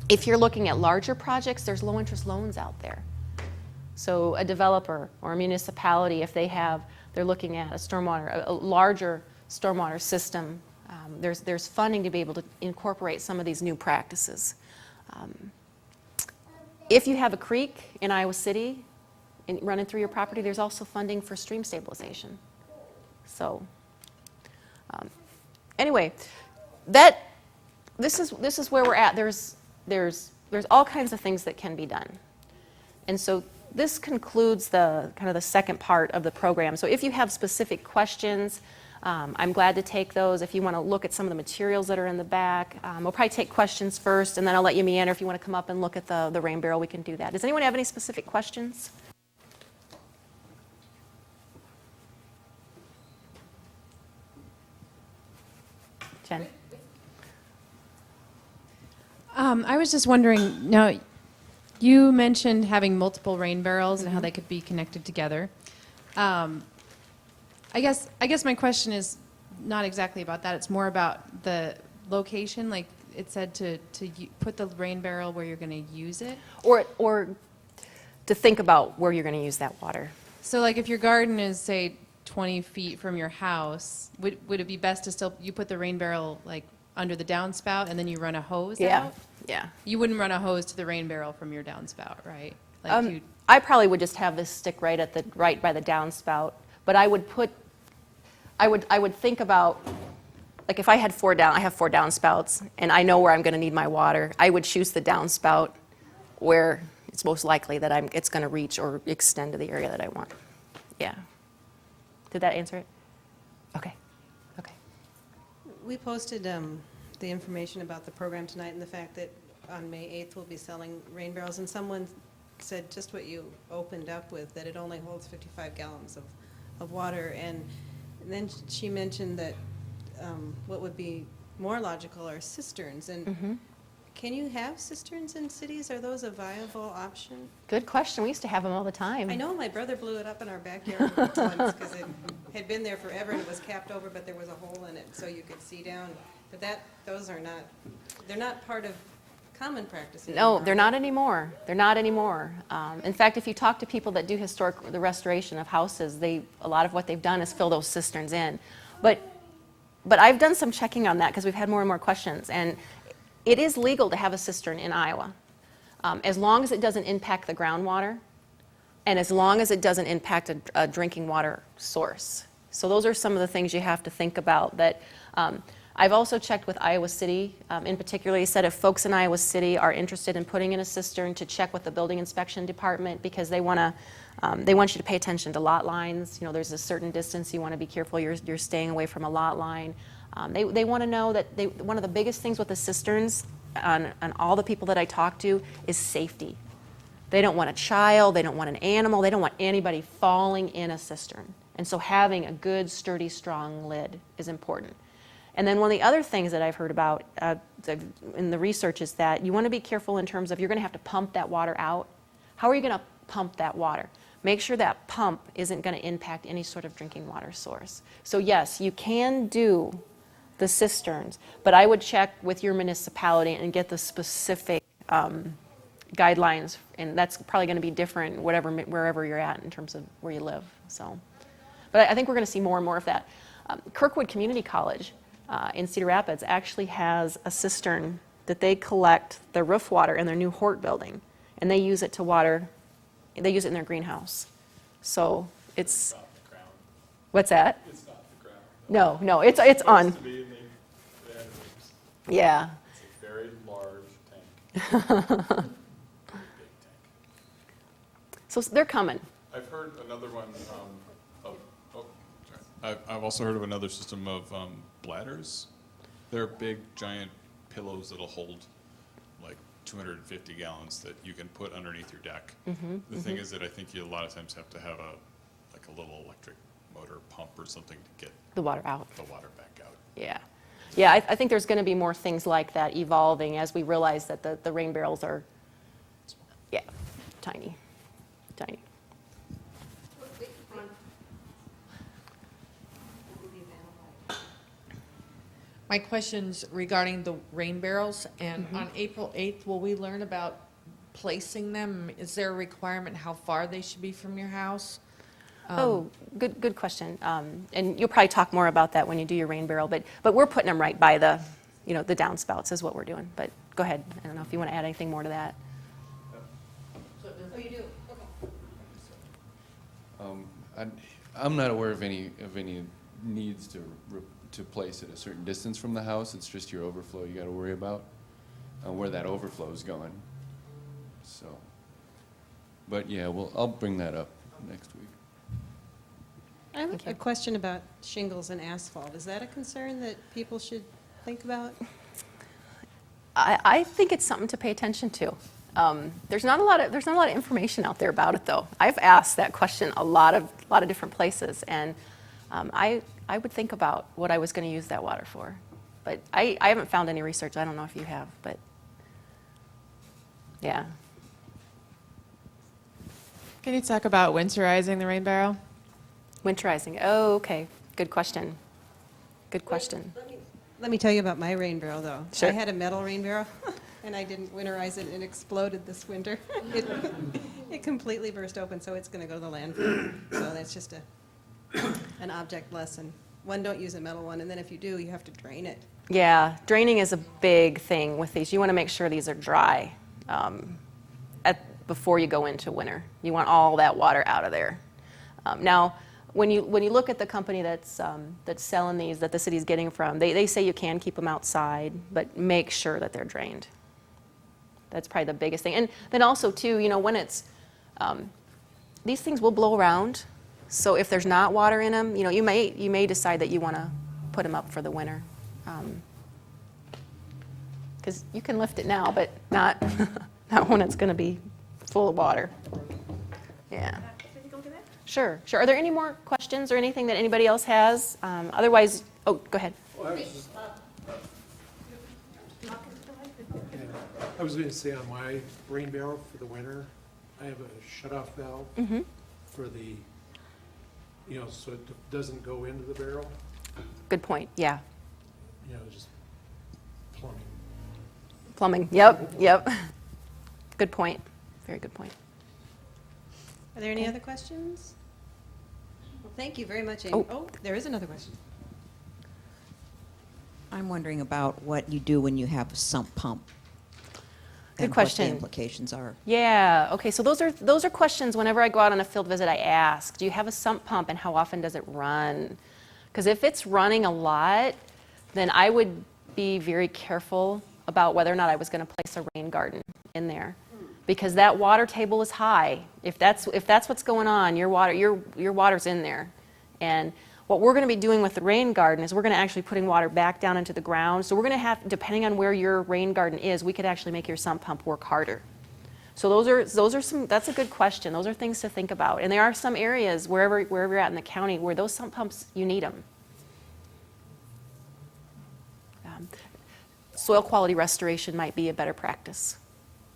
If you're looking at larger projects, there's low interest loans out there. So a developer or a municipality, if they're looking at a larger stormwater system, there's funding to be able to incorporate some of these new practices. If you have a creek in Iowa City running through your property, there's also funding for stream stabilization. So anyway, this is where we're at. There's all kinds of things that can be done. And so this concludes the second part of the program. So if you have specific questions, I'm glad to take those. If you want to look at some of the materials that are in the back, we'll probably take questions first, and then I'll let you meander. If you want to come up and look at the rain barrel, we can do that. Does anyone have any specific questions? Jen? I was just wondering, now, you mentioned having multiple rain barrels and how they could be connected together. I guess my question is not exactly about that. It's more about the location. Like it said to put the rain barrel where you're going to use it. Or to think about where you're going to use that water. So like if your garden is, say, 20 feet from your house, would it be best to still, you put the rain barrel like under the downspout and then you run a hose out? Yeah. You wouldn't run a hose to the rain barrel from your downspout, right? Like I probably would just have this stick right by the downspout, but I would put I would think about, like if I have 4 downspouts, and I know where I'm going to need my water, I would choose the downspout where it's most likely that it's going to reach or extend to the area that I want. Yeah. Did that answer it? Okay. Okay. We posted the information about the program tonight and the fact that on May 8th we'll be selling rain barrels, and someone said just what you opened up with, that it only holds 55 gallons of water, and then she mentioned that what would be more logical are cisterns, and can you have cisterns in cities? Are those a viable option? Good question. We used to have them all the time. I know my brother blew it up in our backyard once because it had been there forever and it was capped over, but there was a hole in it so you could see down. But those are not, they're not part of common practice anymore. No, they're not anymore. They're not anymore. In fact, if you talk to people that do the restoration of houses, a lot of what they've done is fill those cisterns in. But I've done some checking on that because we've had more and more questions. And it is legal to have a cistern in Iowa, as long as it doesn't impact the groundwater and as long as it doesn't impact a drinking water source. So those are some of the things you have to think about. That I've also checked with Iowa City. In particular, he said if folks in Iowa City are interested in putting in a cistern, to check with the building inspection department, because they want you to pay attention to lot lines. You know, there's a certain distance you want to be careful you're staying away from a lot line. They want to know that one of the biggest things with the cisterns on all the people that I talk to is safety. They don't want a child, they don't want an animal, they don't want anybody falling in a cistern. And so having a good, sturdy, strong lid is important. And then one of the other things that I've heard about in the research is that you want to be careful in terms of, you're going to have to pump that water out. How are you going to pump that water? Make sure that pump isn't going to impact any sort of drinking water source. So yes, you can do the cisterns, but I would check with your municipality and get the specific guidelines, and that's probably going to be different wherever you're at in terms of where you live. So, but I think we're going to see more and more of that. Kirkwood Community College in Cedar Rapids actually has a cistern that they collect the roof water in their new Hort building, and they use it to water. They use it in their greenhouse. So it's not the ground. What's that? It's not the ground. No, it's on. To be in the animals. Yeah. It's a very large tank. Big tank. So they're coming. I've heard another one I've also heard of another system of bladders. They're big, giant pillows that'll hold like 250 gallons that you can put underneath your deck. The thing is that I think you a lot of times have to have a little electric motor pump or something to get The water out. the water back out. Yeah. Yeah, I think there's going to be more things like that evolving as we realize that the rain barrels are, yeah, tiny. My question's regarding the rain barrels, and on April 8th, will we learn about placing them? Is there a requirement how far they should be from your house? Oh, good question. And you'll probably talk more about that when you do your rain barrel, but we're putting them right by the downspouts is what we're doing. But go ahead. I don't know if you want to add anything more to that. Oh, you do? Okay. I'm not aware of any needs to place at a certain distance from the house. It's just your overflow you got to worry about, where that overflow is going. So, but yeah, I'll bring that up next week. I have a question about shingles and asphalt. Is that a concern that people should think about? I think it's something to pay attention to. There's not a lot of information out there about it, though. I've asked that question a lot of different places, and I would think about what I was going to use that water for. But I haven't found any research. I don't know if you have, but yeah. Can you talk about winterizing the rain barrel? Winterizing. Oh, okay. Good question. Let me tell you about my rain barrel, though. Sure. I had a metal rain barrel, and I didn't winterize it, and it exploded this winter. It completely burst open, so it's going to go to the landfill. So that's just an object lesson. One, don't use a metal one, and then if you do, you have to drain it. Yeah, draining is a big thing with these. You want to make sure these are dry before you go into winter. You want all that water out of there. Now, when you look at the company that's selling these, that the city's getting from, they say you can keep them outside, but make sure that they're drained. That's probably the biggest thing. And then also too, you know, when it's, these things will blow around. So if there's not water in them, you know, you may decide that you want to put them up for the winter. Because you can lift it now, but not, not when it's going to be full of water. Yeah. Sure, sure. Are there any more questions or anything that anybody else has? Otherwise, oh, go ahead. I was going to say on my rain barrel for the winter, I have a shut-off valve for the, you know, so it doesn't go into the barrel, Good point, yeah. you know, just plumbing. Plumbing, yep. Good point, very good point. Are there any other questions? Well, thank you very much, Amy. Oh, there is another question. I'm wondering about what you do when you have a sump pump. Good and question. what the implications are. Yeah, okay, so those are questions whenever I go out on a field visit I ask, do you have a sump pump and how often does it run? Because if it's running a lot, then I would be very careful about whether or not I was going to place a rain garden in there. Because that water table is high. If that's what's going on, your water's in there. And what we're going to be doing with the rain garden is we're going to actually putting water back down into the ground. So we're going to have, depending on where your rain garden is, we could actually make your sump pump work harder. So those are some, that's a good question. Those are things to think about. And there are some areas wherever you're at in the county where those sump pumps, you need them. Soil quality restoration might be a better practice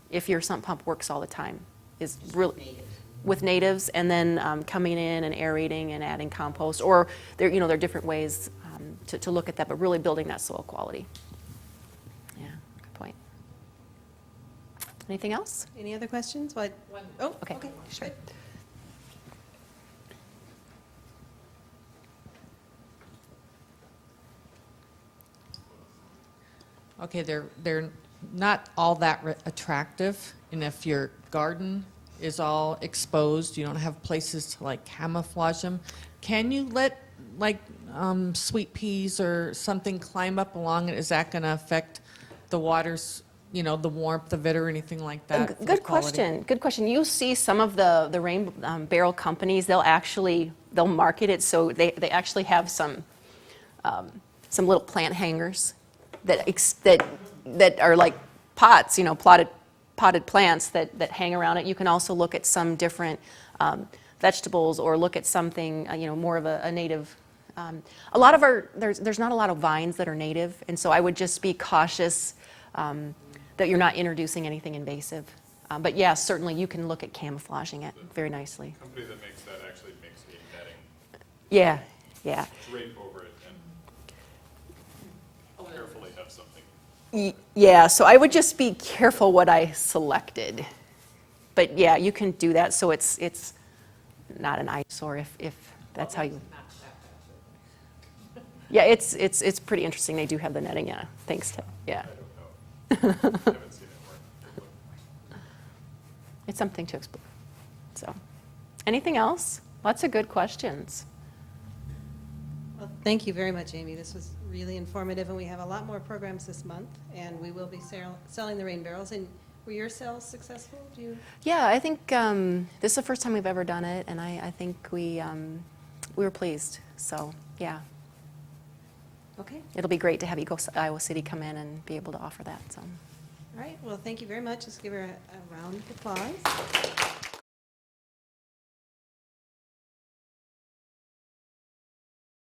if your sump pump works all the time. Is really with natives, and then coming in and aerating and adding compost, or there are different ways to look at that, but really building that soil quality. Yeah, good point. Anything else? Any other questions? What? Oh, Okay, okay, sure. good. Okay, they're not all that attractive, and if your garden is all exposed, you don't have places to like camouflage them, can you let like sweet peas or something climb up along it? Is that going to affect the water's, the warmth of it or anything like that? for the Good quality? question. Good question. You'll see some of the rain barrel companies. They'll market it so they actually have some little plant hangers that are like pots, potted plants that hang around it. You can also look at some different vegetables, or look at something more of a native. A lot of there's not a lot of vines that are native, and so I would just be cautious that you're not introducing anything invasive. But yeah, certainly you can look at camouflaging it very nicely. The company that makes that actually makes a netting, Yeah. drape over it, and carefully have something. Yeah, so I would just be careful what I selected. But yeah, you can do that so it's not an eyesore if that's how you. Yeah, it's pretty interesting. They do have the netting, yeah. Thanks, Ted. Yeah. I haven't seen it work. It's something to explore. So, anything else? Lots of good questions. Well, thank you very much, Amy. This was really informative, and we have a lot more programs this month, and we will be selling the rain barrels. And were your sales successful? Yeah, I think this is the first time we've ever done it, and I think we were pleased. So, yeah. Okay. It'll be great to have Iowa City come in and be able to offer that. So. All right. Well, thank you very much. Let's give her a round of applause.